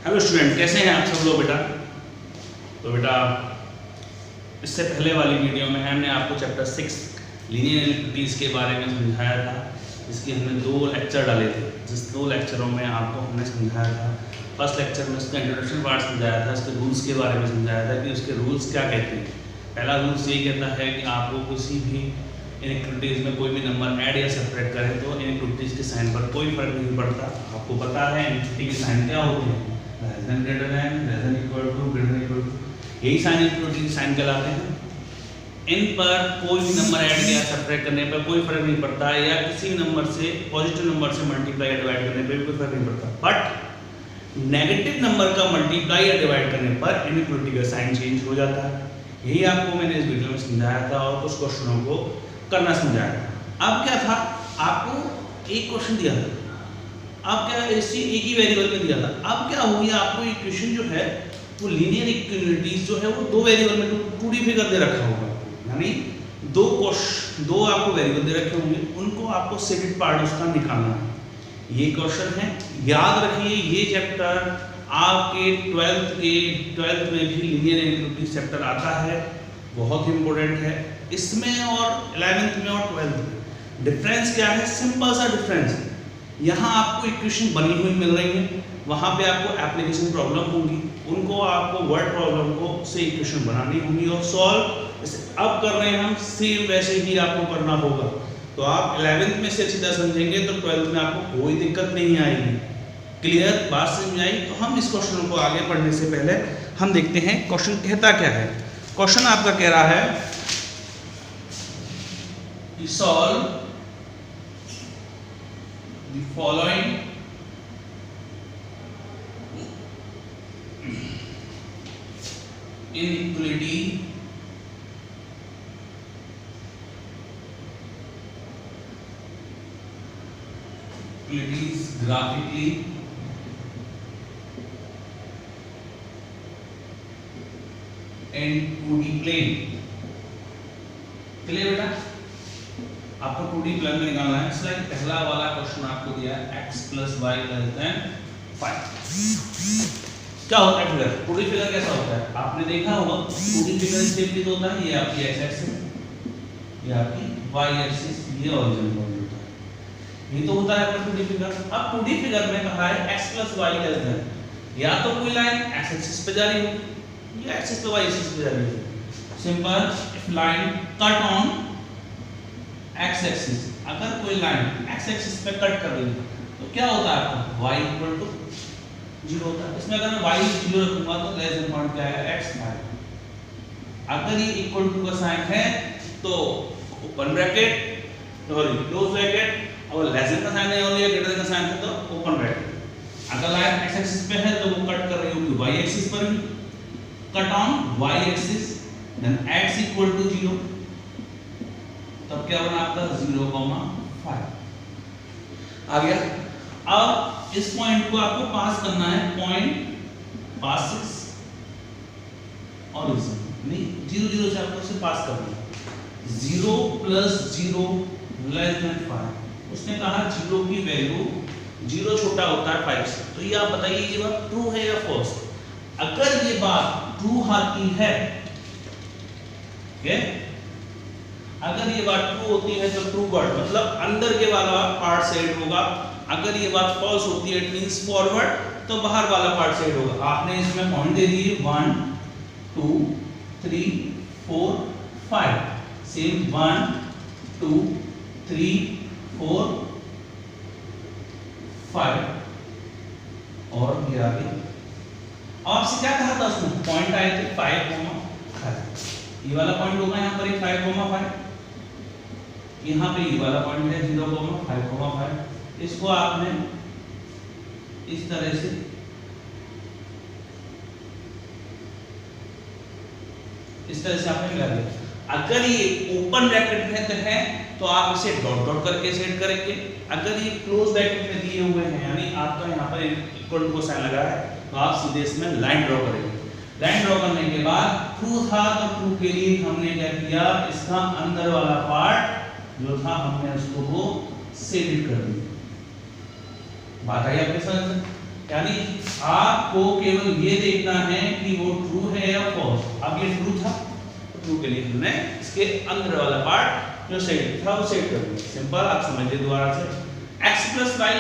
Hello student, कैसे हैं आप सब लोग बेटा। तो बेटा इससे पहले वाली वीडियो में हमने आपको चैप्टर 6 लीनियर इनइक्वालिटीज़ के बारे में समझाया था। इसके हमने 2 लेक्चर डाले थे, जिस 2 लेक्चरों में आपको हमने समझाया था। फर्स्ट लेक्चर में उसका इंट्रोडक्शन पार्ट समझाया था, उसके रूल्स के बारे में समझाया था कि उसके रूल्स क्या कहते हैं। पहला रूल्स यही कहता है कि आपको किसी भी इनइक्वालिटीज़ में कोई भी नंबर ऐड या सेपरेट करें तो इनइक्वालिटीज़ के साइन पर कोई फर्क नहीं पड़ता। आपको पता है इनइक्वालिटी के साइन क्या होते हैं, less than greater than, less than equal to, greater than equal to, यही साइन इनइक्वालिटी के साइन कहलाते हैं। इन पर कोई भी नंबर ऐड या सब्ट्रैक्ट करने पर कोई फर्क नहीं पड़ता, या किसी भी नंबर से पॉजिटिव नंबर से मल्टीप्लाई या डिवाइड करने पर भी कोई फर्क नहीं पड़ता। बट नेगेटिव नंबर का मल्टीप्लाई या डिवाइड करने पर इनइक्वालिटी का साइन चेंज हो जाता है। यही आपको मैंने इस वीडियो में समझाया था और कुछ क्वेश्चनों को करना समझाया था। अब क्या था, आपको एक क्वेश्चन दिया था, अब क्या इसी एक ही वेरिएबल में दिया था। अब क्या हुआ, आपको इक्वेशन जो है वो लीनियर इक्वालिटीज जो है वो 2 वेरिएबल में 2D फिगर दे रखा होगा, यानी दो आपको वेरिएबल दे रखे होंगे, उनको आपको सेटेड पार्ट उसका निकालना है। ये क्वेश्चन है, याद रखिए ये चैप्टर आपके 12th में भी लीनियर इनइक्वालिटीज चैप्टर आता है, बहुत इंपॉर्टेंट है। इसमें और 11th में और 12th में डिफरेंस क्या है, सिंपल सा डिफरेंस है। यहाँ आपको इक्वेशन बनी हुई मिल रही है, वहाँ पे आपको एप्लीकेशन प्रॉब्लम होंगी, उनको आपको वर्ड प्रॉब्लम को से इक्वेशन बनानी होंगी और सॉल्व अब कर रहे हैं हम, सेम वैसे ही आपको करना होगा। तो आप 11th में से सीधा समझेंगे तो 12th में आपको कोई दिक्कत नहीं आएगी। क्लियर बात समझ आई। तो हम इस क्वेश्चन को आगे पढ़ने से पहले हम देखते हैं क्वेश्चन कहता क्या है। क्वेश्चन आपका कह रहा है solve the following inequality graphically and 2D plane। चलिए बेटा, आपको 2D प्लेन में निकालना है। इसलिए पहला वाला क्वेश्चन आपको दिया है x + y > 5। क्या होता है फिगर, 2D फिगर कैसा होता है आपने देखा होगा। 2D फिगर स्टेपली होता है, ये आपकी x एक्सिस, ये आपकी y एक्सिस, ये ओरिजिन पॉइंट होता है। ये तो होता है अपना 2D फिगर। अब 2D फिगर में कहा है x + y <, या तो कोई लाइन x एक्सिस पे जा रही हो या एक्सिस पे y एक्सिस पे जा रही हो। Simple, if line cut on x axis, अगर कोई लाइन x एक्सिस पे कट कर रही है तो क्या होता है आपका y = 0 होता है। इसमें अगर मैं y 0 रखूंगा तो लेस देन पॉइंट क्या है x y। अगर ये इक्वल टू का साइन है तो ओपन ब्रैकेट और क्लोज ब्रैकेट, और लेस देन का साइन है और ये ग्रेटर देन का साइन है तो ओपन ब्रैकेट। अगर लाइन x एक्सिस पे है तो वो कट कर रही होगी y एक्सिस पर भी, cut on y axis, then x = 0, तब क्या बना आपका 0,5 आ गया। अब इस पॉइंट को आपको पास करना है, पॉइंट पास 6 और नहीं 0 0 से आपको इसे पास करना है। 0 + 0 < 5। उसने कहा 0 की वैल्यू 0 छोटा होता है 5 से। तो ये आप बताइए ये बात ट्रू है या फॉल्स। अगर ये बात ट्रू आती है, अगर ये बात ट्रू होती है तो ट्रू वर्ड मतलब अंदर के वाला पार्ट सेड होगा। अगर ये बात फॉल्स होती है इट मींस फॉरवर्ड, तो बाहर वाला पार्ट सेड होगा। आपने इसमें पॉइंट दे दिए 1 2 3 4 5, सेम 1 2 3 4 5 और ये आगे। आपसे क्या कहा था उसमें, पॉइंट आए थे 5,5। ये वाला पॉइंट होगा यहाँ पर 5,5, यहाँ पे ये वाला पॉइंट है 0,5,5। इसको आपने इस तरह से आपने मिला दिया। अगर ये ओपन ब्रैकेट में है तो आप इसे डॉट डॉट करके सेट करेंगे। अगर ये क्लोज ब्रैकेट में दिए हुए हैं, यानी आपका यहाँ पर इक्वल टू को साइन लगा है, तो आप सीधे इसमें लाइन ड्रॉ करेंगे। लाइन ड्रॉ करने के बाद ट्रू था तो ट्रू के लिए हमने क्या किया, इसका अंदर वाला पार्ट जो था हमने उसको वो सेव कर दिया। बात आई आपके समझ में? यानी आपको केवल ये देखना है कि वो ट्रू है या फॉल्स। अब ये ट्रू था तो ट्रू के लिए हमने इसके अंदर वाला पार्ट जो सेट था वो सेट कर दिया। सिंपल, आप समझिए दोबारा से। x + y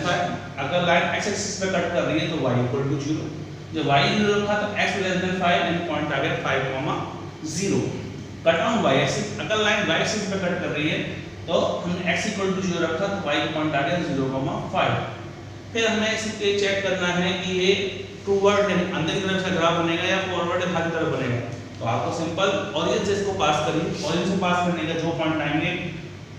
<5, अगर लाइन x एक्सिस पे कट कर रही है तो y = 0। जब y 0 था तो x <5 एंड पॉइंट आ गया 5, 0। कट ऑन y एक्सिस, अगर लाइन y एक्सिस पे कट कर रही है तो हमने x = 0 रखा तो y पॉइंट आ गया 0,5। फिर हमें इसके चेक करना है कि ये टूवर्ड यानी अंदर की तरफ से ग्राफ बनेगा या फॉरवर्ड बाहर की तरफ बनेगा। तो आपको सिंपल ऑरिजिन से इसको पास करिए, ऑरिजिन से पास करने का जो पॉइंट आएंगे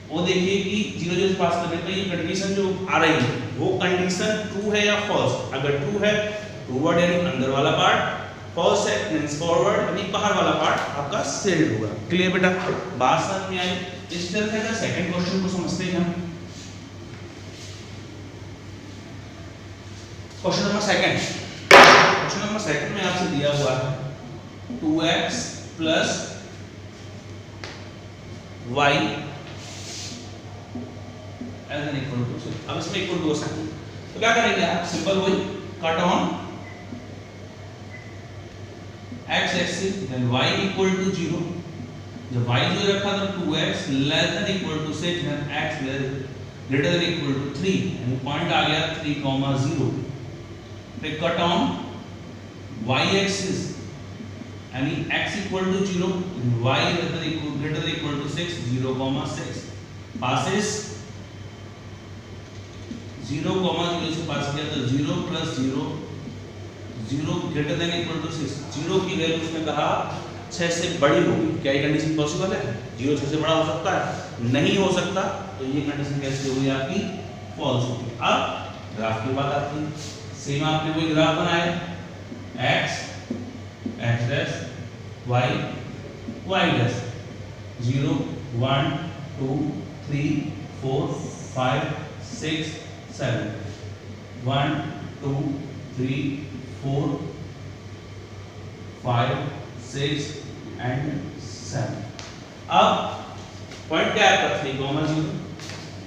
वो देखिए कि 0 0 से पास करने पे ये कंडीशन जो आ रही है वो कंडीशन ट्रू है या फॉल्स। अगर ट्रू है टूवर्ड यानी अंदर वाला पार्ट, फॉल्स है मींस फॉरवर्ड यानी बाहर वाला पार्ट आपका सेट होगा। क्लियर बेटा, बात समझ में आई? इस तरह का सेकंड क्वेश्चन को समझते हैं हम। क्वेश्चन नंबर सेकंड में आपसे दिया हुआ है 2x + y = 6। अब इसमें इक्वल टू हो सकता है तो क्या करेंगे आप? सिंपल वही cut on x axis then y = 0। जब y 0 रखा तो 2x ≤ 6 देन x ≥ 3 यानी पॉइंट आ गया 3,0। फिर कट ऑन y एक्सिस यानी x = 0 y ≥ 6 0,6 passes 0,0 से पास किया तो 0 + 0 0 ≥ 6। 0 की वैल्यू उसने कहा 6 से बड़ी होगी। क्या ये कंडीशन पॉसिबल है? 0 6 से बड़ा हो सकता है? नहीं हो सकता। तो ये कंडीशन कैसे होगी आपकी? फॉल्स होगी। अब ग्राफ की बात आती है। सेम आपने कोई ग्राफ बनाया x x' y y', 0 1 2 3 4 5 6 7 1 2 3 4 5 6 and 7। अब पॉइंट क्या है आपका? 3,0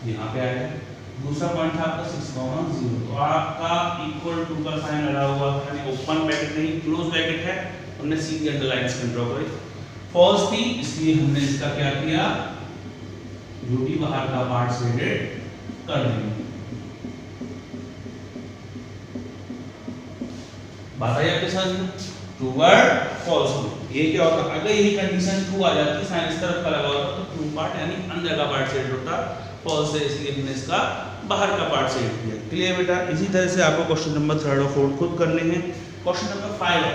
यहाँ पे आएगा। दूसरा पॉइंट था आपका 6,0। तो आपका इक्वल टू का साइन लगा हुआ है, ओपन ब्रैकेट नहीं क्लोज ब्रैकेट है, हमने सीधी अंडरलाइन इसमें ड्रॉ करी। फॉल्स थी इसलिए हमने इसका क्या किया? जो भी बाहर का पार्ट शेडेड कर देंगे। बात आई आपके साथ? टूवर्ड फॉल्स हो। ये क्या होता? अगर यही कंडीशन ट्रू आ जाती, साइन इस तरफ का लगा होता तो ट्रू पार्ट यानी अंदर का पार्ट शेड होता। फॉल्स है इसलिए हमने इसका बाहर का पार्ट शेड किया। क्लियर बेटा? इसी तरह से आपको क्वेश्चन नंबर 3 और 4 खुद करने हैं। क्वेश्चन नंबर 5 है।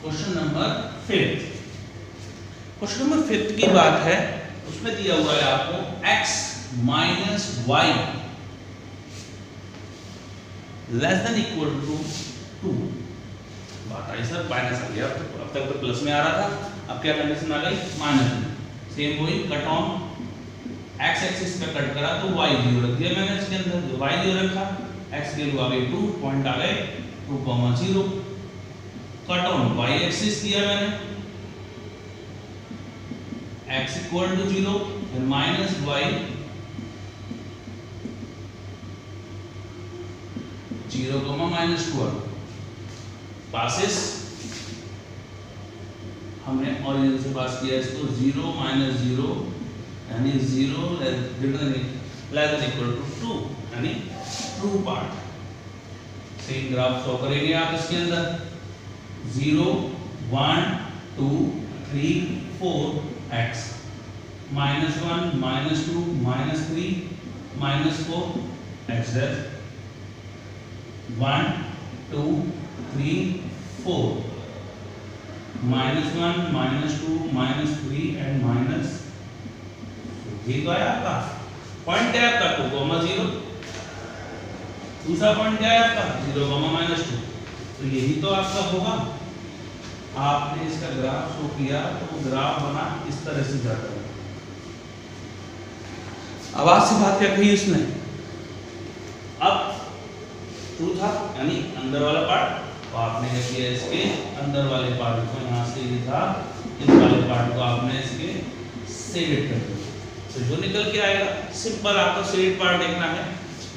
Question number 5। क्वेश्चन नंबर 5 की बात है, उसमें दिया हुआ है आपको x - y < = 2। बात आई सर माइनस आ गया, अब तक तो प्लस में आ रहा था, अब क्या कंडीशन आ गई? माइनस में। सेम वही कट ऑन x एक्सिस पे कट करा तो y 0 रख दिया मैंने इसके अंदर। जो y 0 रखा x की वैल्यू आ गई 2, पॉइंट आ गए 2,0। कट ऑन y एक्सिस किया मैंने x = 0 then -y 0, -12 पासेस हमने ऑरिजिन से पास किया इसको 0 - 0 यानी 0 > 2 यानी true part. Same graph show करेंगे आप इसके अंदर 0 1 2 3 4 x -1 -2 -3 -4 x 1 2 3 4 -1 -2 -3 एंड माइनस। ये तो है आपका पॉइंट क्या है आपका 2,0। दूसरा पॉइंट क्या है आपका 0, -2। तो यही तो आपका होगा। आपने इसका ग्राफ शो किया तो ग्राफ बना इस तरह से जाता है। आवाज से बात क्या कही उसने? अब ट्रू था यानी अंदर वाला पार्ट, तो आपने क्या किया? इसके अंदर वाले पार्ट को यहाँ से ये था, इस वाले पार्ट को आपने इसके शेड कर दिया। तो जो निकल के आएगा, सिंपल आपको सेड पार्ट देखना है।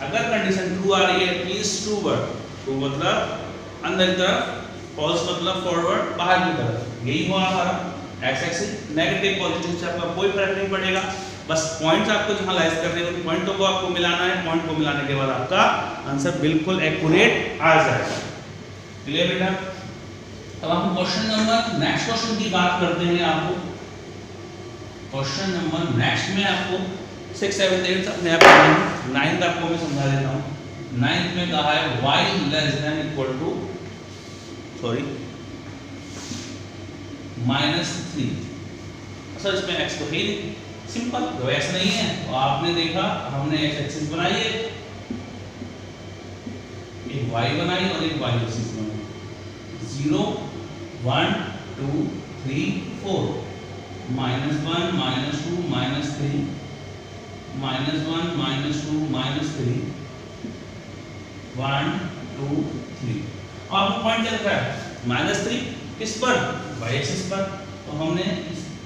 अगर कंडीशन ट्रू आ रही है प्लीज ट्रू वर्ड, ट्रू मतलब अंदर की तरफ, फॉल्स मतलब फॉरवर्ड बाहर की तरफ, यही हुआ हमारा एक्स एक्सिस। नेगेटिव पॉजिटिव से आपका कोई फर्क नहीं पड़ेगा, बस पॉइंट्स आपको जहां लाइज करने हैं पॉइंटों को आपको मिलाना है। पॉइंट को मिलाने के बाद आपका आंसर बिल्कुल एक्यूरेट आ जाएगा। क्लियर बेटा? अब हम क्वेश्चन नंबर नेक्स्ट क्वेश्चन की बात करते हैं। आपको क्वेश्चन नंबर नेक्स्ट में आपको 6, 7, 8 अपने आप करना है। 9th आपको मैं समझा देता हूं। 9th में कहा है y less than equal to -3। Sir इसमें x तो है नहीं, सिंपल, जब x नहीं है तो आपने देखा हमने x एक्सिस बनाई है, एक y बनाई और एक y एक्सिस बनाई। 0 1 2 3 4 -1 -2 -3 -1 -2 -3 1 2 3। आपको पॉइंट क्या रखा है? -3 किस पर? y एक्सिस पर। तो हमने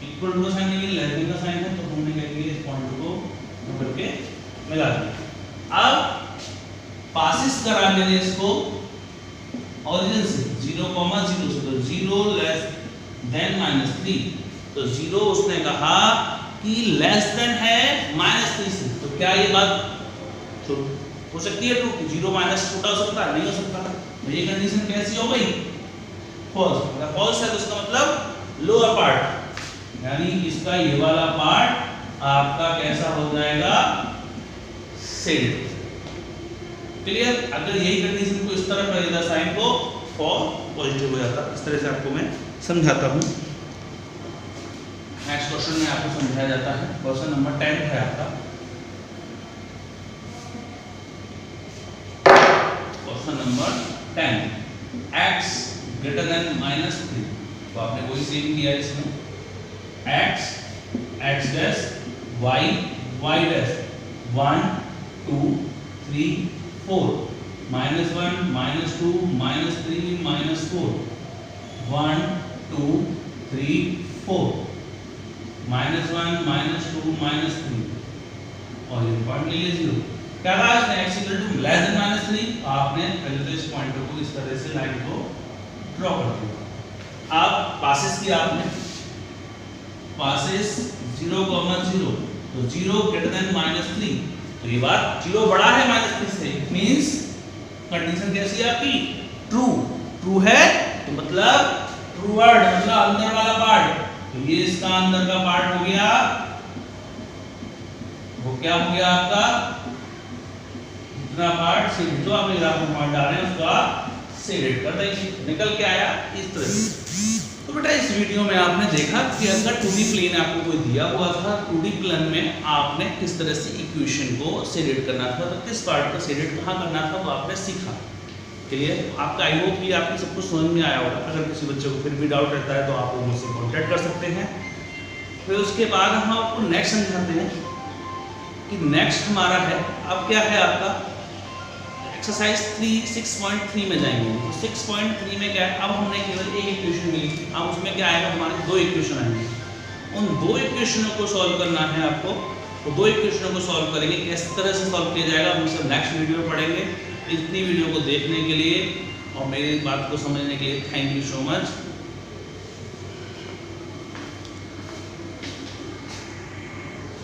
इक्वल टू का साइन नहीं, लेस देन का साइन है, तो हमने क्या किया इस पॉइंट को नंबर के मिला दिया। अब पासिस करा मैंने इसको ओरिजिन से 0,0 से, तो 0 लेस देन -3, तो 0 उसने कहा कि लेस देन है -3 से, तो क्या ये बात हो सकती है ट्रू? 0 माइनस छोटा हो सकता है? नहीं हो सकता। तो ये कंडीशन कैसी हो गई? फॉल्स। अगर फॉल्स है तो इसका मतलब लोअर पार्ट, यानी इसका ये वाला पार्ट आपका कैसा हो जाएगा? सेड। क्लियर? अगर यही कंडीशन को इस तरह कर देता साइन को, फॉल पॉजिटिव हो जाता। इस तरह से आपको मैं समझाता हूं। नेक्स्ट क्वेश्चन में आपको समझाया जाता है। क्वेश्चन नंबर 10 है आपका। Question number 10, x greater than -3। तो आपने वही सेम किया इसमें, x x dash y y dash 1 2 3 4 -1 -2 -3 -4 1 2 3 4 -1 -2 -3 और ये पॉइंट ले लीजिए 0। क्या कहा इसने? x equal to less than -3। आपने पहले तो इस पॉइंट को इस तरह से लाइन को ड्रॉ कर दिया। अब पासेस किया आपने, पासेस 0,0, तो 0 ग्रेटर देन -3, तो ये बात 0 बड़ा है -3 से, मींस कंडीशन कैसी है आपकी? ट्रू। ट्रू है तो मतलब ट्रू वर्ड मतलब अंदर वाला पार्ट, तो ये इसका अंदर का पार्ट हो गया, वो क्या हो गया आपका? इतना पार्ट से जो आप ग्राफ में पॉइंट डाल रहे हैं उसका सेड कर देंगे, निकल के आया इस तरह से। तो बेटा इस वीडियो में आपने देखा कि अगर 2D प्लेन आपको कोई दिया हुआ था, 2D प्लेन में आपने किस तरह से इक्वेशन को सेड करना था, तो किस पार्ट को सेड कहाँ करना था, तो आपने सीखा। क्लियर? आपका आई होप कि आपको सब कुछ समझ में आया होगा। अगर किसी बच्चे को फिर भी डाउट रहता है तो आप मुझसे कॉन्टैक्ट कर सकते हैं। फिर उसके बाद हम आपको नेक्स्ट समझाते हैं कि नेक्स्ट हमारा है, अब क्या है आपका एक्सरसाइज 6.3 में जाएंगे। तो 6.3 में क्या है? अब हमने केवल एक इक्वेशन मिली, अब उसमें क्या आएगा? हमारे 2 इक्वेशन आएंगे। उन 2 इक्वेशनों को सॉल्व करना है आपको। तो 2 इक्वेशनों को सॉल्व करेंगे, किस तरह से सॉल्व किया जाएगा हम सब नेक्स्ट वीडियो में पढ़ेंगे। इतनी वीडियो को देखने के लिए और मेरी बात को समझने के लिए थैंक यू सो मच।